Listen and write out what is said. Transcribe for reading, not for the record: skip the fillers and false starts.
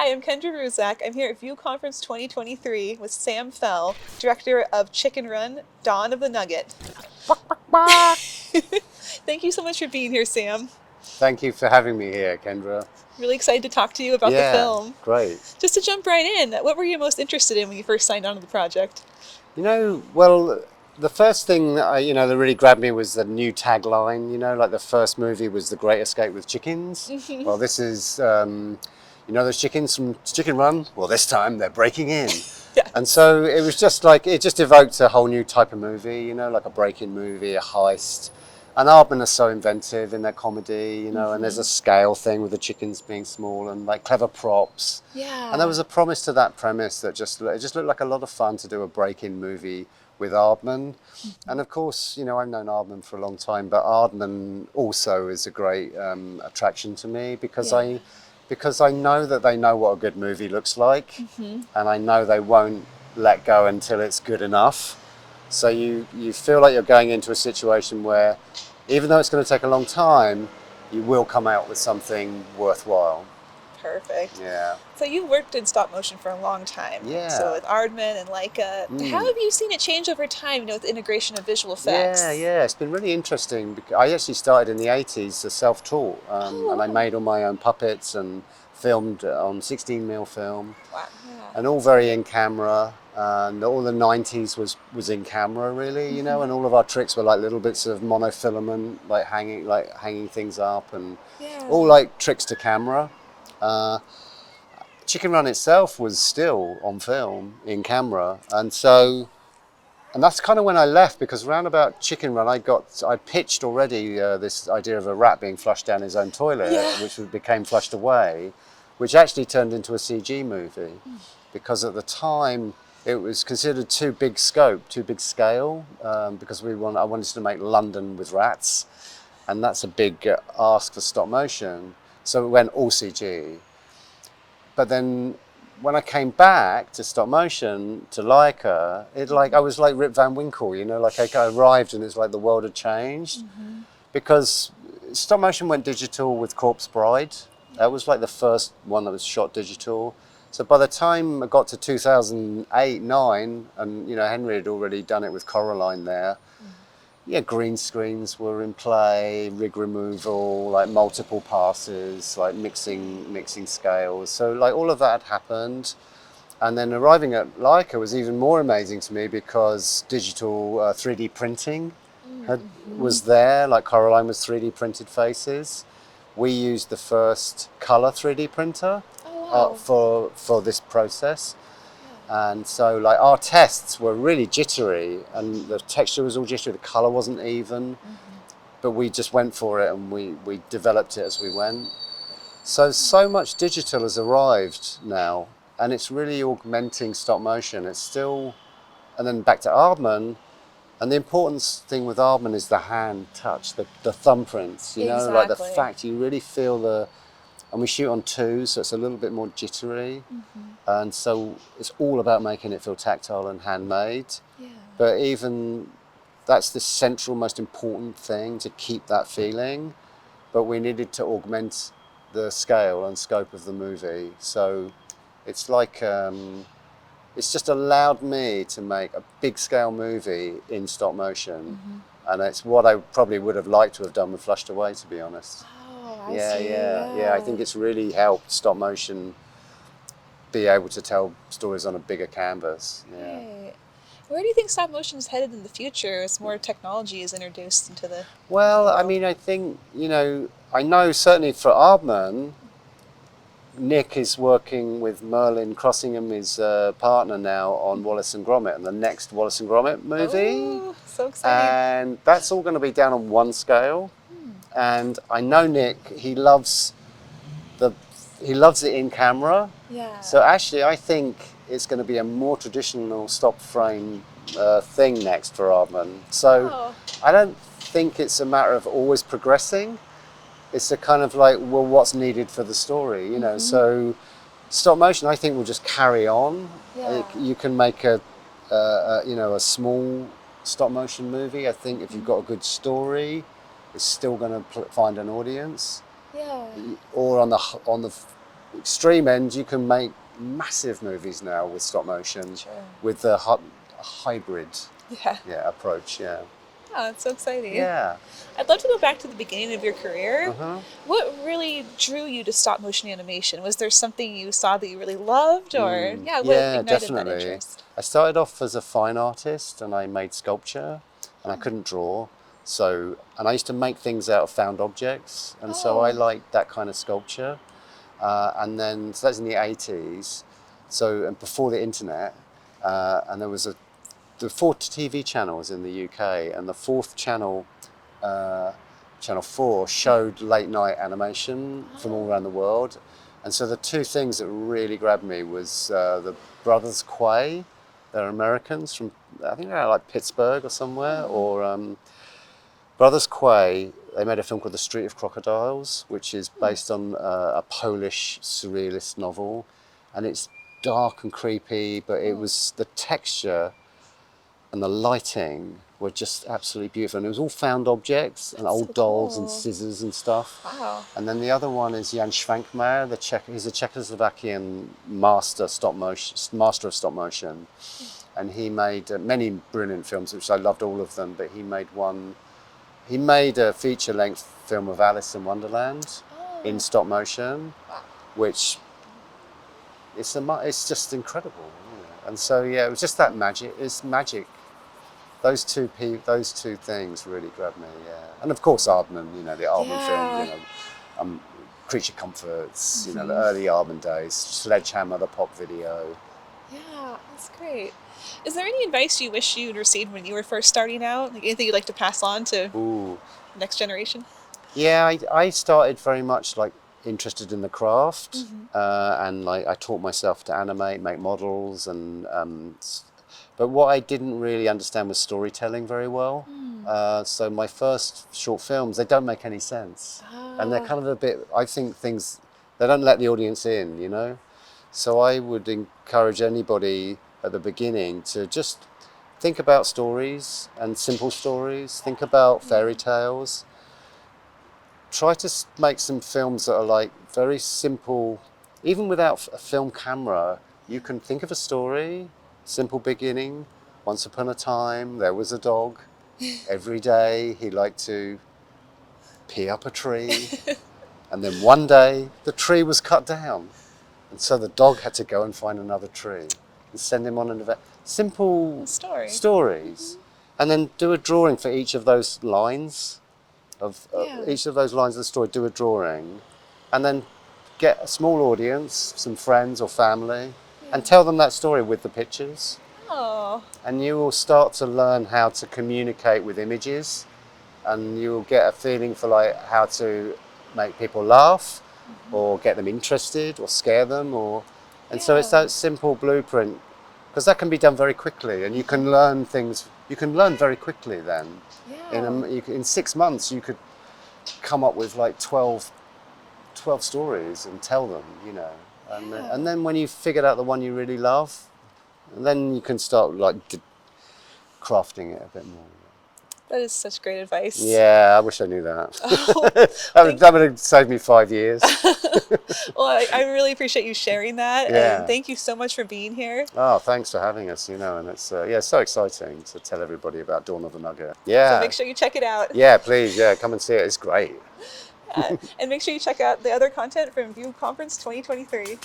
Hi, I'm Kendra Ruczak. I'm here at View Conference 2023 with Sam Fell, director of Chicken Run, Dawn of the Nugget. Thank you so much for being here, Sam. Thank you for having me here, Kendra. Really excited to talk to you about the Yeah, film. great. Just to jump right in, what were you most interested in when you first signed on to the project? Well, the first thing that really grabbed me was the new tagline. Like the first movie was The Great Escape with Chickens. Well, this is, those chickens from Chicken Run? Well, this time they're breaking in. Yeah. And so it was just like, it just evoked a whole new type of movie, like a break-in movie, a heist. And Aardman are so inventive in their comedy, and there's a scale thing with the chickens being small and like clever props. Yeah. And there was a promise to that premise that it just looked like a lot of fun to do a break-in movie with Aardman. And of course, I've known Aardman for a long time, but Aardman also is a great attraction to me because I know that they know what a good movie looks like, and I know they won't let go until it's good enough. So you feel like you're going into a situation where, even though it's going to take a long time, you will come out with something worthwhile. Perfect. Yeah. So you worked in stop motion for a long time. Yeah. So with Aardman and Leica, how have you seen it change over time, with the integration of visual effects? Yeah, it's been really interesting. I actually started in the 80s, self-taught, and I made all my own puppets and filmed on 16mm film. Wow. And all very in camera, and all the 90s was in camera really, and all of our tricks were like little bits of monofilament, like hanging things up, and all like tricks to camera. Chicken Run itself was still on film in camera, and that's kind of when I left, because around about Chicken Run I pitched already this idea of a rat being flushed down his own toilet, which became Flushed Away, which actually turned into a CG movie, because at the time it was considered too big scope, too big scale, because I wanted to make London with rats, and that's a big ask for stop motion, so it went all CG. But then when I came back to stop motion, to Leica, I was like Rip Van Winkle, like I arrived and it's like the world had changed, because stop motion went digital with Corpse Bride. That was like the first one that was shot digital. So by the time I got to 2008-9, and Henry had already done it with Coraline there, green screens were in play, rig removal, like multiple passes, like mixing scales. So like all of that had happened. And then arriving at Leica was even more amazing to me, because digital 3D printing was there, like Coraline was 3D printed faces. We used the first color 3D printer for this process. And so like our tests were really jittery, and the texture was all jittery, the color wasn't even, but we just went for it and we developed it as we went. So much digital has arrived now, and it's really augmenting stop motion. It's still, and then back to Aardman, and the important thing with Aardman is the hand touch, the thumbprints, like the fact you really feel and we shoot on 2, so it's a little bit more jittery. And so it's all about making it feel tactile and handmade. But even that's the central, most important thing, to keep that feeling. But we needed to augment the scale and scope of the movie. So it's like, it's just allowed me to make a big scale movie in stop motion. And it's what I probably would have liked to have done with Flushed Away, to be honest. I think it's really helped stop motion be able to tell stories on a bigger canvas. Right. Where do you think stop motion is headed in the future as more technology is introduced into the Well, world? I mean, I think, I know certainly for Aardman, Nick is working with Merlin Crossingham, his partner now, on Wallace and Gromit, and the next Wallace and Gromit movie. Oh, so exciting. And that's all going to be down on 1 scale. And I know Nick, he loves it in camera. So actually I think it's going to be a more traditional stop frame thing next for Aardman. So I don't think it's a matter of always progressing. It's a kind of like, well, what's needed for the story, So stop motion, I think, will just carry on. You can make a small stop motion movie. I think if you've got a good story, it's still going to find an audience. Or on the extreme end, you can make massive movies now with stop motion, Sure. with the hybrid Yeah. approach. Yeah. Oh, it's so exciting. Yeah. I'd love to go back to the beginning of your career. Uh-huh. What really drew you to stop motion animation? Was there something you saw that you really loved, or what Yeah, ignited that definitely. interest? I started off as a fine artist, and I made sculpture, and I couldn't draw. So, and I used to make things out of found objects, and so I Oh. liked that kind of sculpture. And then, so that's in the 80s. So, and before the internet, and there was the 4 TV channels in the UK, and the fourth channel, Channel 4, showed late night animation from all around the world. And so the two things that really grabbed me was the Brothers Quay. They're Americans from, I think they're like Pittsburgh or somewhere, or Brothers Quay. They made a film called The Street of Crocodiles, which is based on a Polish surrealist novel, and it's dark and creepy, but it was the texture and the lighting were just absolutely beautiful. And it was all found objects and old so dolls cool. and scissors and stuff. Wow. And then the other one is Jan Schwankmeyer, he's a Czechoslovakian master of stop motion. And he made many brilliant films, which I loved all of them, but he made a feature-length film of Alice in Wonderland in stop motion, which it's just incredible. And so it was just that magic. It's magic. Those two things really grabbed me. Yeah, and of course Aardman. The Aardman film. Creature Comforts. The early Aardman days. Sledgehammer, the pop video. Yeah, that's great. Is there any advice you wish you'd received when you were first starting out? Like anything you'd like to pass on to the next generation? Yeah, I started very much interested in the craft, and I taught myself to animate, make models, and but what I didn't really understand was storytelling very well. So my first short films, they don't make any sense, and they're kind of a bit. I think they don't let the audience in, So I would encourage anybody at the beginning to just think about stories and simple stories. Think about fairy tales. Try to make some films that are very simple. Even without a film camera, you can think of a story, simple beginning. Once upon a time, there was a dog. Every day, he liked to pee up a tree. And then one day, the tree was cut down. And so the dog had to go and find another tree and send him on an event. Simple stories. And then do a drawing for each of those lines. Each of those lines of the story, do a drawing, and then get a small audience, some friends or family, and tell them that story with the pictures. Oh. And you will start to learn how to communicate with images, and you will get a feeling for how to make people laugh, or get them interested, or scare them, so it's that simple blueprint, because that can be done very quickly, and you can learn things. You can learn very quickly then. In 6 months, you could come up with 12 stories and tell them, And then when you've figured out the one you really love, then you can start crafting it a bit more. That is such great advice. Yeah, I wish I knew that. Oh, that would have saved me 5 years. Well, I really appreciate you sharing that. Yeah. And thank you so much for being here. Oh, thanks for having us, and it's so exciting to tell everybody about Dawn of the Nugget. Yeah. So make sure you check it out. Yeah, please, come and see it. It's great. And make sure you check out the other content from View Conference 2023.